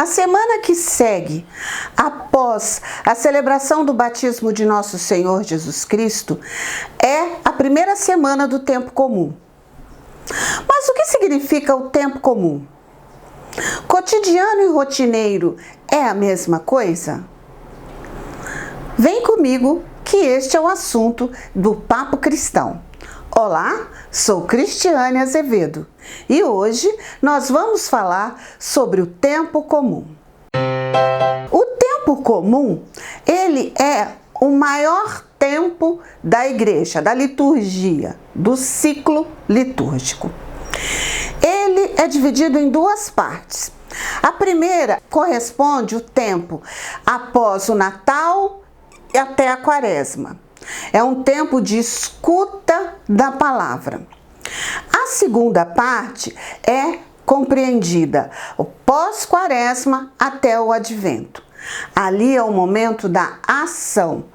A semana que segue, após a celebração do batismo de nosso Senhor Jesus Cristo, é a primeira semana do tempo comum. Mas o que significa o tempo comum? Cotidiano e rotineiro é a mesma coisa? Vem comigo que este é o assunto do Papo Cristão. Olá, sou Cristiane Azevedo e hoje nós vamos falar sobre o tempo comum. O tempo comum, ele é o maior tempo da igreja, da liturgia, do ciclo litúrgico. Ele é dividido em duas partes. A primeira corresponde o tempo após o Natal e até a Quaresma. É um tempo de escuta da palavra. A segunda parte é compreendida o pós-Quaresma até o Advento. Ali é o momento da ação,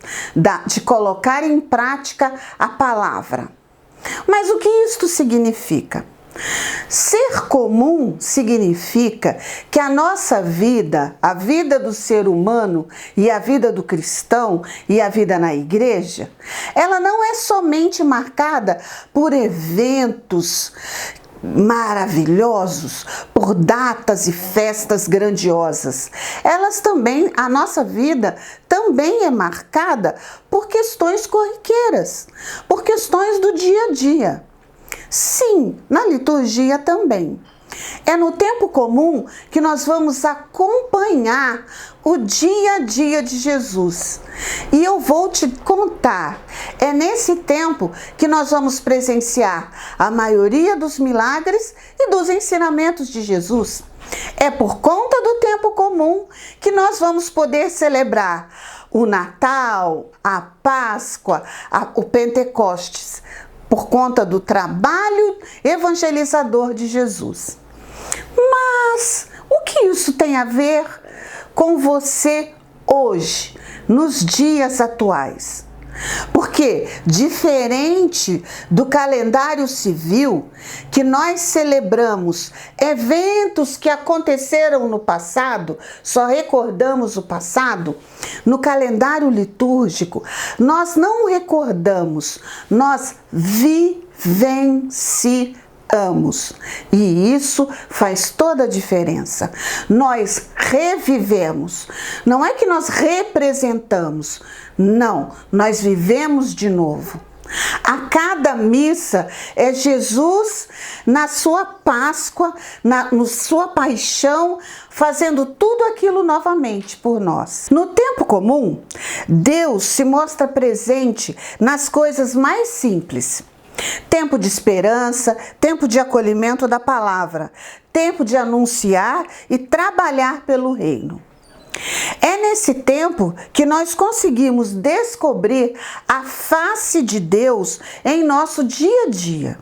de colocar em prática a palavra. Mas o que isto significa? Ser comum significa que a nossa vida, a vida do ser humano e a vida do cristão e a vida na igreja, ela não é somente marcada por eventos maravilhosos, por datas e festas grandiosas. A nossa vida também é marcada por questões corriqueiras, por questões do dia a dia. Sim, na liturgia também. É no tempo comum que nós vamos acompanhar o dia a dia de Jesus. E eu vou te contar, é nesse tempo que nós vamos presenciar a maioria dos milagres e dos ensinamentos de Jesus. É por conta do tempo comum que nós vamos poder celebrar o Natal, a Páscoa, o Pentecostes, por conta do trabalho evangelizador de Jesus. Mas o que isso tem a ver com você hoje, nos dias atuais? Porque, diferente do calendário civil, que nós celebramos eventos que aconteceram no passado, só recordamos o passado, no calendário litúrgico, nós não recordamos, nós vivenciamos. E isso faz toda a diferença. Nós revivemos. Não é que nós representamos. Não, nós vivemos de novo. A cada missa é Jesus na sua Páscoa, na sua paixão, fazendo tudo aquilo novamente por nós. No tempo comum, Deus se mostra presente nas coisas mais simples. Tempo de esperança, tempo de acolhimento da palavra, tempo de anunciar e trabalhar pelo reino. É nesse tempo que nós conseguimos descobrir a face de Deus em nosso dia a dia,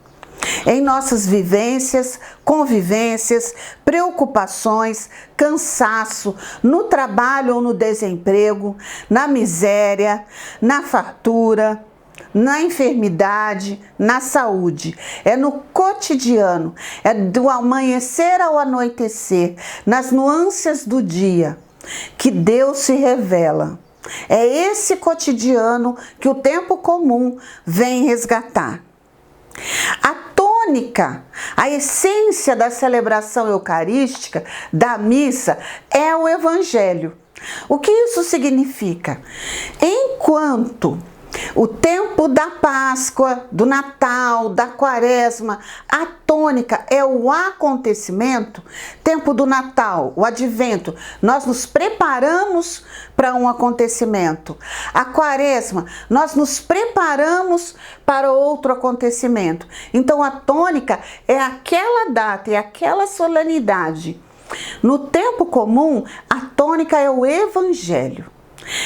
em nossas vivências, convivências, preocupações, cansaço, no trabalho ou no desemprego, na miséria, na fartura, na enfermidade, na saúde. É no cotidiano, é do amanhecer ao anoitecer, nas nuances do dia, que Deus se revela. É esse cotidiano que o tempo comum vem resgatar. A tônica, a essência da celebração eucarística, da missa, é o Evangelho. O que isso significa? Enquanto o tempo da Páscoa, do Natal, da Quaresma, a tônica é o acontecimento. Tempo do Natal, o Advento, nós nos preparamos para um acontecimento. A Quaresma, nós nos preparamos para outro acontecimento. Então a tônica é aquela data, é aquela solenidade. No tempo comum, a tônica é o Evangelho.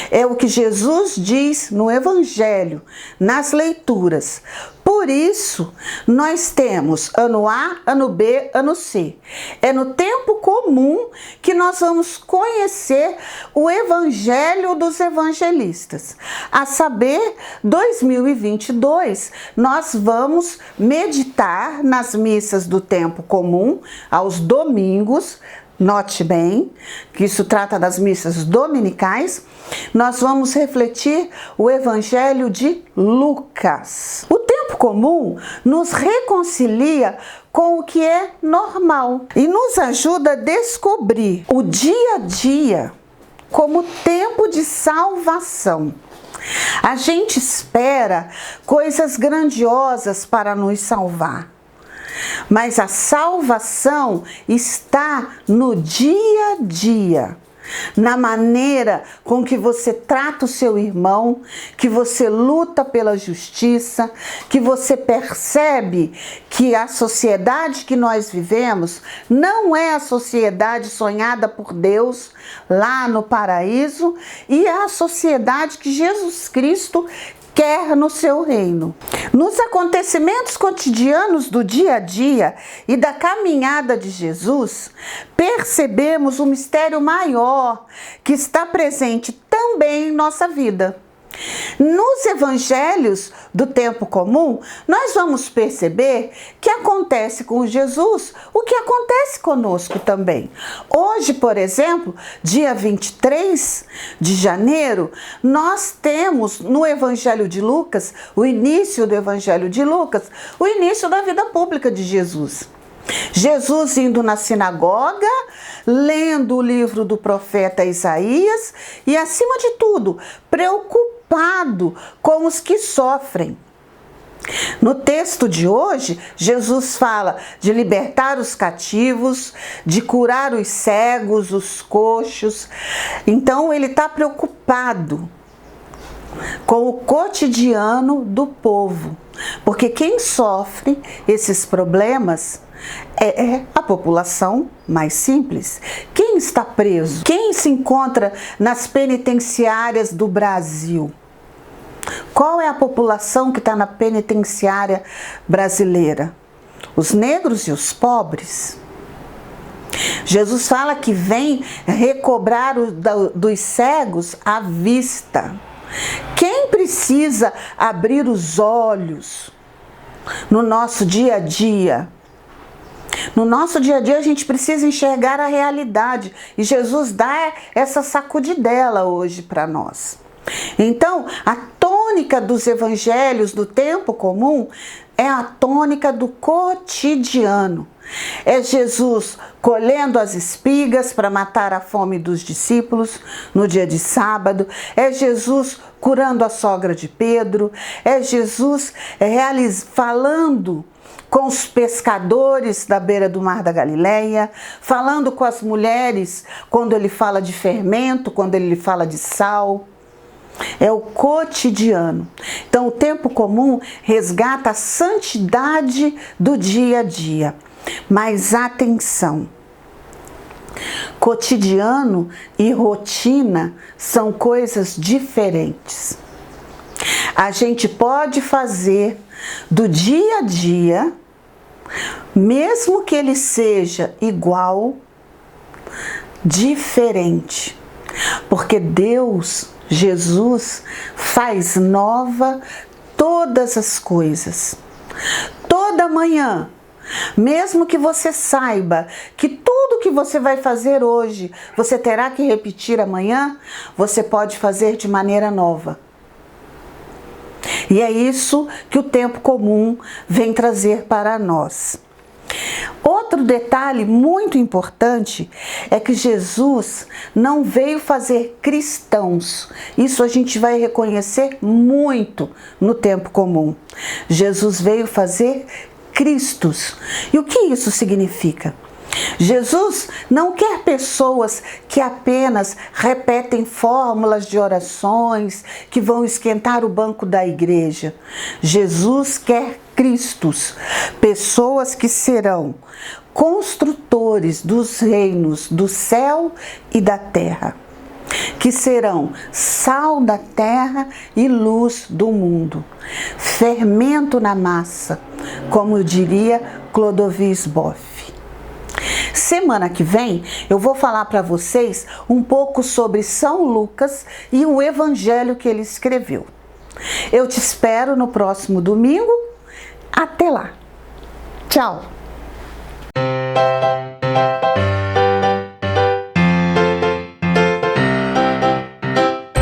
É o que Jesus diz no Evangelho, nas leituras. Por isso, nós temos ano A, ano B, ano C. É no tempo comum que nós vamos conhecer o Evangelho dos evangelistas. A saber, 2022, nós vamos meditar nas missas do tempo comum, aos domingos, note bem, que isso trata das missas dominicais, nós vamos refletir o Evangelho de Lucas. O tempo comum nos reconcilia com o que é normal e nos ajuda a descobrir o dia a dia como tempo de salvação. A gente espera coisas grandiosas para nos salvar, mas a salvação está no dia a dia, na maneira com que você trata o seu irmão, que você luta pela justiça, que você percebe que a sociedade que nós vivemos não é a sociedade sonhada por Deus lá no paraíso, e é a sociedade que Jesus Cristo quer no seu reino. Nos acontecimentos cotidianos do dia a dia e da caminhada de Jesus, percebemos um mistério maior que está presente também em nossa vida. Nos evangelhos do tempo comum, nós vamos perceber que acontece com Jesus o que acontece conosco também. Hoje, por exemplo, dia 23 de janeiro, nós temos no Evangelho de Lucas, o início do Evangelho de Lucas, o início da vida pública de Jesus. Jesus indo na sinagoga, lendo o livro do profeta Isaías e, acima de tudo, preocupado com os que sofrem. No texto de hoje, Jesus fala de libertar os cativos, de curar os cegos, os coxos. Então, ele está preocupado com o cotidiano do povo, porque quem sofre esses problemas é a população mais simples. Quem está preso? Quem se encontra nas penitenciárias do Brasil? Qual é a população que está na penitenciária brasileira? Os negros e os pobres. Jesus fala que vem recobrar dos cegos a vista. Quem precisa abrir os olhos no nosso dia a dia? No nosso dia a dia a gente precisa enxergar a realidade e Jesus dá essa sacudidela hoje para nós. Então, a tônica dos evangelhos do tempo comum é a tônica do cotidiano. É Jesus colhendo as espigas para matar a fome dos discípulos no dia de sábado. É Jesus curando a sogra de Pedro. É Jesus falando com os pescadores da beira do mar da Galileia, falando com as mulheres quando ele fala de fermento, quando ele fala de sal. É o cotidiano. Então, o tempo comum resgata a santidade do dia a dia. Mas atenção, cotidiano e rotina são coisas diferentes. A gente pode fazer do dia a dia, mesmo que ele seja igual, diferente. Porque Deus, Jesus, faz nova todas as coisas. Toda manhã, mesmo que você saiba que tudo que você vai fazer hoje, você terá que repetir amanhã, você pode fazer de maneira nova. E é isso que o tempo comum vem trazer para nós. Outro detalhe muito importante é que Jesus não veio fazer cristãos. Isso a gente vai reconhecer muito no tempo comum. Jesus veio fazer Cristos. E o que isso significa? Jesus não quer pessoas que apenas repetem fórmulas de orações, que vão esquentar o banco da igreja. Jesus quer Cristos, pessoas que serão construtores dos reinos do céu e da terra, que serão sal da terra e luz do mundo, fermento na massa, como diria Clodovis Boff. Semana que vem eu vou falar para vocês um pouco sobre São Lucas e o evangelho que ele escreveu. Eu te espero no próximo domingo. Até lá. Tchau.